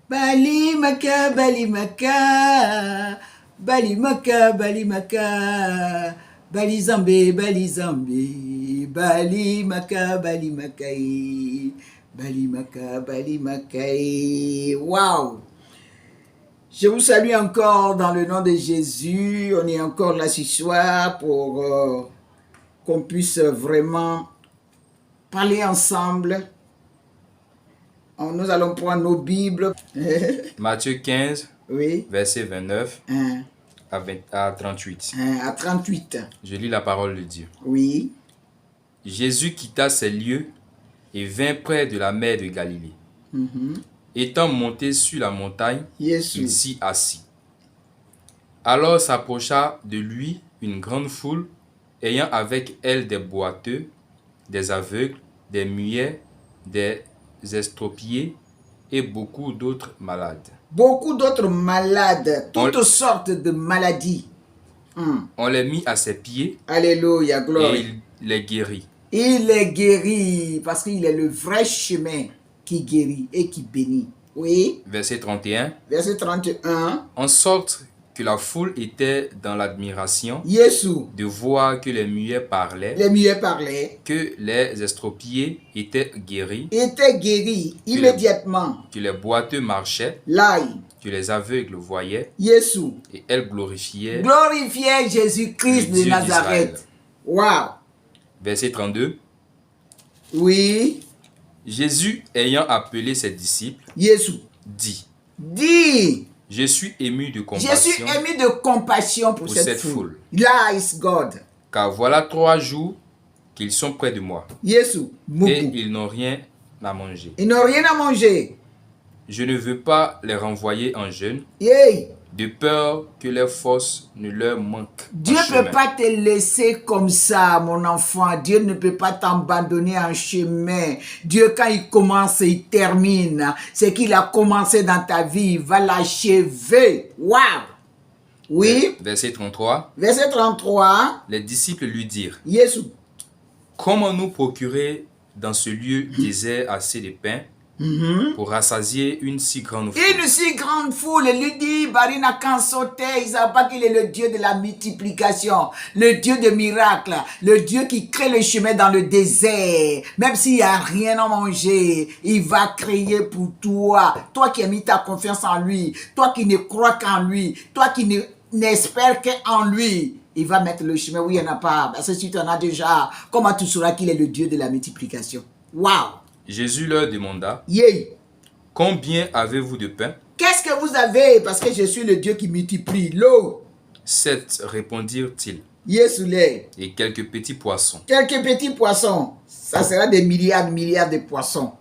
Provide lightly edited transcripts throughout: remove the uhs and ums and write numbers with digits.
Bali maka, bali maka, bali maka, bali maka, bali zambe, bali zambe, bali maka, bali makai, bali maka, bali makai. Waouh! Je vous salue encore dans le nom de Jésus. On est encore là ce soir pour qu'on puisse vraiment parler ensemble. Nous allons prendre nos Bibles. Matthieu 15, Oui. verset 29 Hein, à 38. à 38. Je lis la parole de Dieu. Oui. Jésus quitta ces lieux et vint près de la mer de Galilée. Mhm. Étant monté sur la montagne, Jésus. il s'y assit. Alors s'approcha de lui une grande foule, ayant avec elle des boiteux, des aveugles, des muets, des estropiés et beaucoup d'autres malades. Beaucoup d'autres malades, toutes sortes de maladies. On les mit à ses pieds Alléluia, gloire. et il les guérit. Il est guéri parce qu'il est le vrai chemin qui guérit et qui bénit. Oui. Verset 31. Verset 31. En sorte que la foule était dans l'admiration Jésus. de voir que les muets parlaient, Les muets parlaient. que les estropiés étaient guéris, Était guéri immédiatement. que les boiteux marchaient, Là, que les aveugles voyaient, Jésus et elle glorifiait glorifiait Jésus-Christ le de Dieu Nazareth. d'Israël. Waouh. Verset 32. Oui. Jésus, ayant appelé ses disciples, Jésus dit: dit, Je suis ému de je suis compassion, ému de compassion pour cette foule. Là is God. car voilà 3 jours qu'ils sont près de moi, Jésus, et beaucoup. ils n'ont rien à manger. Ils n'ont rien à manger. Je ne veux pas les renvoyer en jeûne, Hey. de peur que leurs forces ne leur manquent. Dieu en ne chemin. peut pas te laisser comme ça, mon enfant. Dieu ne peut pas t'abandonner en chemin. Dieu, quand il commence, il termine. Ce qu'il a commencé dans ta vie, il va l'achever. Waouh! Oui. Verset 33. Verset 33. Les disciples lui dirent: Jésus. Comment nous procurer dans ce lieu désert assez de pain pour rassasier une si grande foule? Une si grande foule lui dit, Barina Kansote, il ne savent pas qu'il est le Dieu de la multiplication, le Dieu de miracles, le Dieu qui crée le chemin dans le désert. Même s'il n'y a rien à manger, il va créer pour toi. Toi qui as mis ta confiance en lui, toi qui ne crois qu'en lui, toi qui n'espères qu'en lui. Il va mettre le chemin où il n'y en a pas. Parce que si tu en as déjà, comment tu sauras qu'il est le Dieu de la multiplication? Waouh! Jésus leur demanda: Yeah. Combien avez-vous de pain? Qu'est-ce que vous avez? Parce que je suis le Dieu qui multiplie l'eau. 7, répondirent-ils, Yesulé. et quelques petits poissons. Quelques petits poissons. Ça sera des milliards de poissons.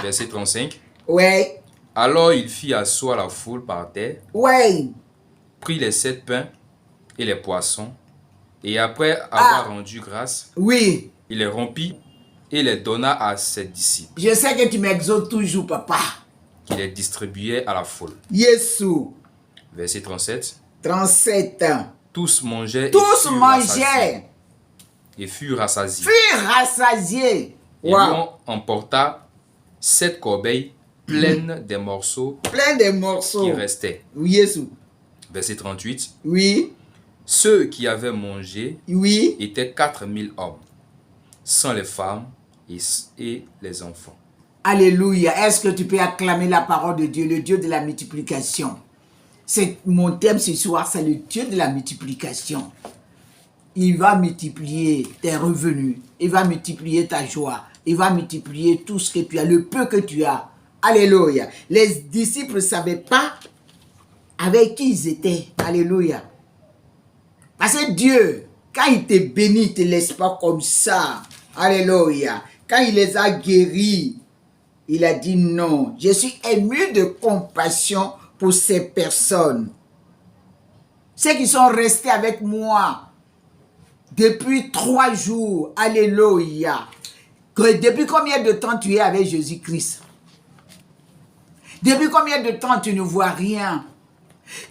Verset 35. Ouais. Alors il fit asseoir la foule par terre, Ouais. prit les 7 pains et les poissons, et après avoir rendu grâce, Oui. il les rompit et les donna à ses disciples, Je sais que tu m'exaltes toujours, papa. qui les distribuaient à la foule. Yesu. Verset 37. 37. Tous mangeaient Tous mangeaient. et furent rassasiés. Furent rassasiés. Et Wow. l'on emporta 7 corbeilles pleines des morceaux Plein de qui morceaux. restaient. Yesu. Verset 38. Oui. Ceux qui avaient mangé Oui. étaient 4000 hommes, sans les femmes et les enfants. Alléluia. Est-ce que tu peux acclamer la parole de Dieu, le Dieu de la multiplication? C'est mon thème ce soir, c'est le Dieu de la multiplication. Il va multiplier tes revenus, il va multiplier ta joie, il va multiplier tout ce que tu as, le peu que tu as. Alléluia. Les disciples ne savaient pas avec qui ils étaient. Alléluia. Parce que Dieu, quand il te bénit, il ne te laisse pas comme ça. Alléluia. Quand il les a guéris, il a dit non. Je suis ému de compassion pour ces personnes. Ceux qui sont restés avec moi depuis 3 jours. Alléluia. Depuis combien de temps tu es avec Jésus-Christ? Depuis combien de temps tu ne vois rien?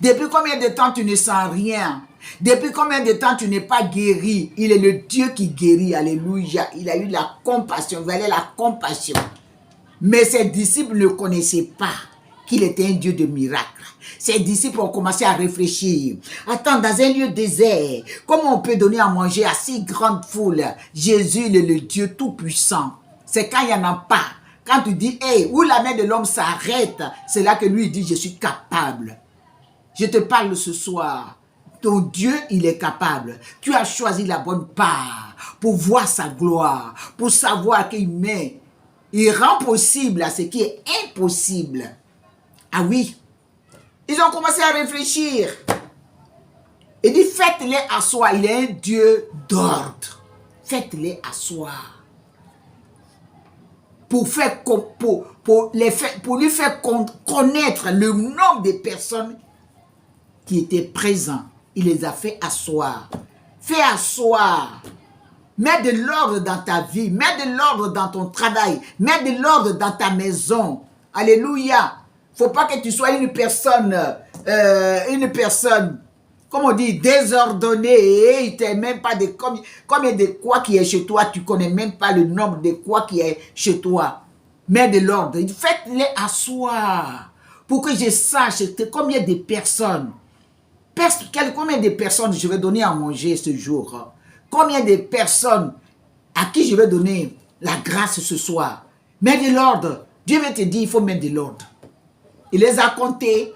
Depuis combien de temps tu ne sens rien? Depuis combien de temps tu n'es pas guéri? Il est le Dieu qui guérit. Alléluia. Il a eu la compassion. Il valait la compassion. Mais ses disciples ne connaissaient pas qu'il était un Dieu de miracles. Ses disciples ont commencé à réfléchir. Attends, dans un lieu désert, comment on peut donner à manger à si grande foule? Jésus, il est le Dieu tout-puissant. C'est quand il n'y en a pas. Quand tu dis, hey, où la main de l'homme s'arrête, c'est là que lui dit, je suis capable. Je te parle ce soir. Ton Dieu, il est capable. Tu as choisi la bonne part pour voir sa gloire, pour savoir qu'il met, il rend possible à ce qui est impossible. Ah oui. Ils ont commencé à réfléchir. Il dit, faites-les asseoir. Il est un Dieu d'ordre. Faites-les asseoir. Pour lui faire connaître le nombre de personnes qui étaient présents. Il les a fait asseoir. Fais asseoir. Mets de l'ordre dans ta vie. Mets de l'ordre dans ton travail. Mets de l'ordre dans ta maison. Alléluia. Faut pas que tu sois une personne, comme on dit, désordonnée. Il t'est même pas de combien de quoi qui est chez toi. Tu connais même pas le nombre de quoi qui est chez toi. Mets de l'ordre. Faites-les asseoir pour que je sache combien de personnes. Combien de personnes je vais donner à manger ce jour? Combien de personnes à qui je vais donner la grâce ce soir? Mets de l'ordre. Dieu va te dire, il faut mettre de l'ordre. Il les a comptés,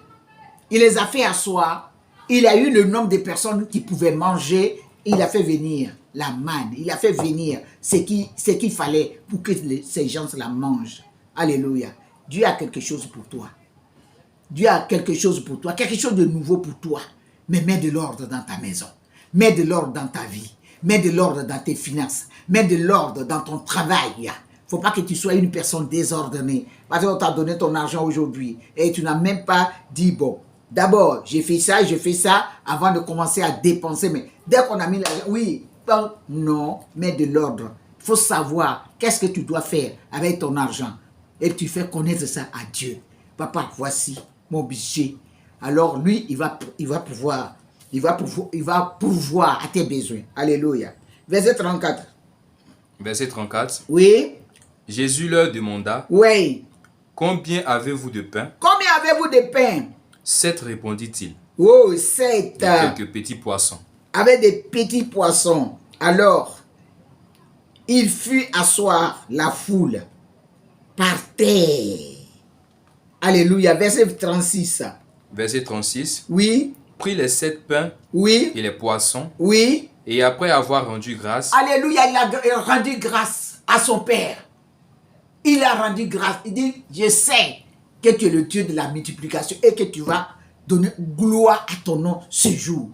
il les a fait asseoir, il a eu le nombre de personnes qui pouvaient manger, il a fait venir la manne, il a fait venir ce qu'il fallait pour que ces gens la mangent. Alléluia. Dieu a quelque chose pour toi. Dieu a quelque chose pour toi, quelque chose de nouveau pour toi. Mais mets de l'ordre dans ta maison, mets de l'ordre dans ta vie, mets de l'ordre dans tes finances, mets de l'ordre dans ton travail. Il ne faut pas que tu sois une personne désordonnée. Parce qu'on t'a donné ton argent aujourd'hui et tu n'as même pas dit, bon, d'abord, j'ai fait ça avant de commencer à dépenser. Mais dès qu'on a mis l'argent, oui, non, mets de l'ordre. Il faut savoir qu'est-ce que tu dois faire avec ton argent. Et tu fais connaître ça à Dieu. Papa, voici mon budget. Alors lui, il va pourvoir à tes besoins. Alléluia. Verset 34. Verset 34. Oui. Jésus leur demanda, oui. Combien avez-vous de pain? Combien avez-vous de pain? 7, répondit-il. Oh, 7. Quelques petits poissons. Avec des petits poissons. Alors, il fut asseoir la foule par terre. Alléluia. Verset 36. Verset 36. Oui. Prit les 7 pains oui. et les poissons. Oui. Et après avoir rendu grâce. Alléluia, il a rendu grâce à son Père. Il a rendu grâce. Il dit, je sais que tu es le Dieu de la multiplication et que tu vas donner gloire à ton nom ce jour.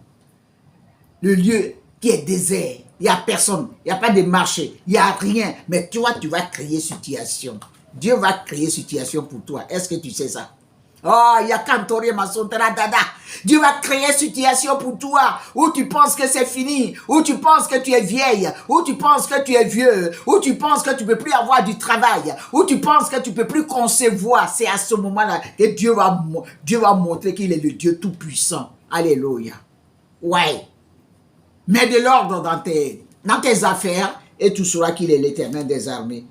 Le lieu qui est désert, il n'y a personne, il n'y a pas de marché, il n'y a rien. Mais toi, tu vas créer situation. Dieu va créer situation pour toi. Est-ce que tu sais ça? Oh, il y a Kantori Masontara Dada. Dieu va créer situation pour toi où tu penses que c'est fini, où tu penses que tu es vieille, où tu penses que tu es vieux, où tu penses que tu ne peux plus avoir du travail, où tu penses que tu ne peux plus concevoir. C'est à ce moment-là que Dieu va montrer qu'il est le Dieu tout-puissant. Alléluia. Ouais. Mets de l'ordre dans tes affaires et tu sauras qu'il est l'Éternel des armées.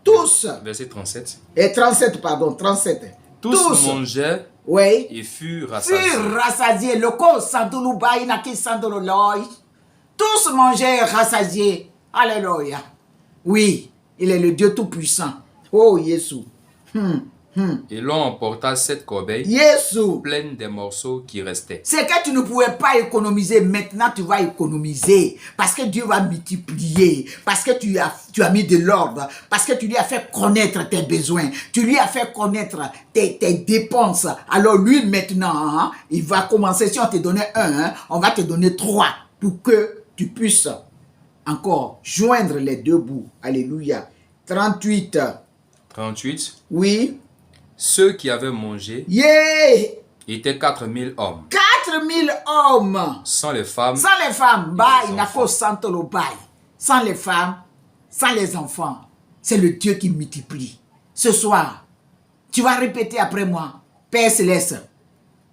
Tous. Verset 37. Et 37, pardon, 37. Tous mangeaient oui. et furent rassasiés. Tous mangeaient et rassasiés. Alléluia. Oui, il est le Dieu tout-puissant. Oh, Jésus. Et l'on emporta 7 corbeilles pleines des morceaux qui restaient. C'est que tu ne pouvais pas économiser. Maintenant, tu vas économiser. Parce que Dieu va multiplier. Parce que tu as mis de l'ordre. Parce que tu lui as fait connaître tes besoins. Tu lui as fait connaître tes dépenses. Alors lui, maintenant, il va commencer. Si on te donnait 1, on va te donner 3. Pour que tu puisses encore joindre les deux bouts. Alléluia. 38. 38. Oui. Ceux qui avaient mangé étaient 4000 hommes. 4000 hommes. Sans les femmes. Sans les femmes. Sans les femmes, sans les enfants. C'est le Dieu qui multiplie. Ce soir, tu vas répéter après moi. Père Céleste,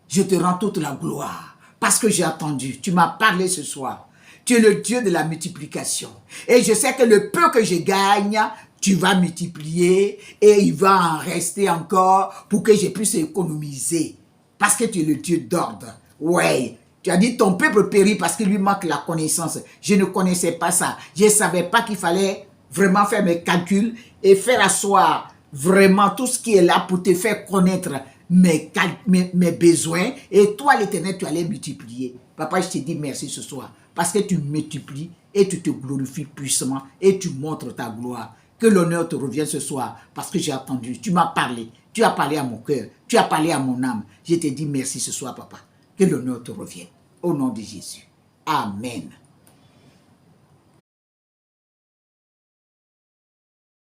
je te rends toute la gloire. Parce que j'ai attendu. Tu m'as parlé ce soir. Tu es le Dieu de la multiplication. Et je sais que le peu que je gagne, tu vas multiplier et il va en rester encore pour que je puisse économiser. Parce que tu es le Dieu d'ordre. Ouais. Tu as dit ton peuple périt parce qu'il lui manque la connaissance. Je ne connaissais pas ça. Je ne savais pas qu'il fallait vraiment faire mes calculs et faire asseoir vraiment tout ce qui est là pour te faire connaître mes besoins. Et toi, l'Éternel, tu allais multiplier. Papa, je te dis merci ce soir parce que tu multiplies et tu te glorifies puissamment et tu montres ta gloire. Que l'honneur te revienne ce soir parce que j'ai attendu. Tu m'as parlé. Tu as parlé à mon cœur. Tu as parlé à mon âme. Je te dis merci ce soir, papa. Que l'honneur te revienne. Au nom de Jésus. Amen.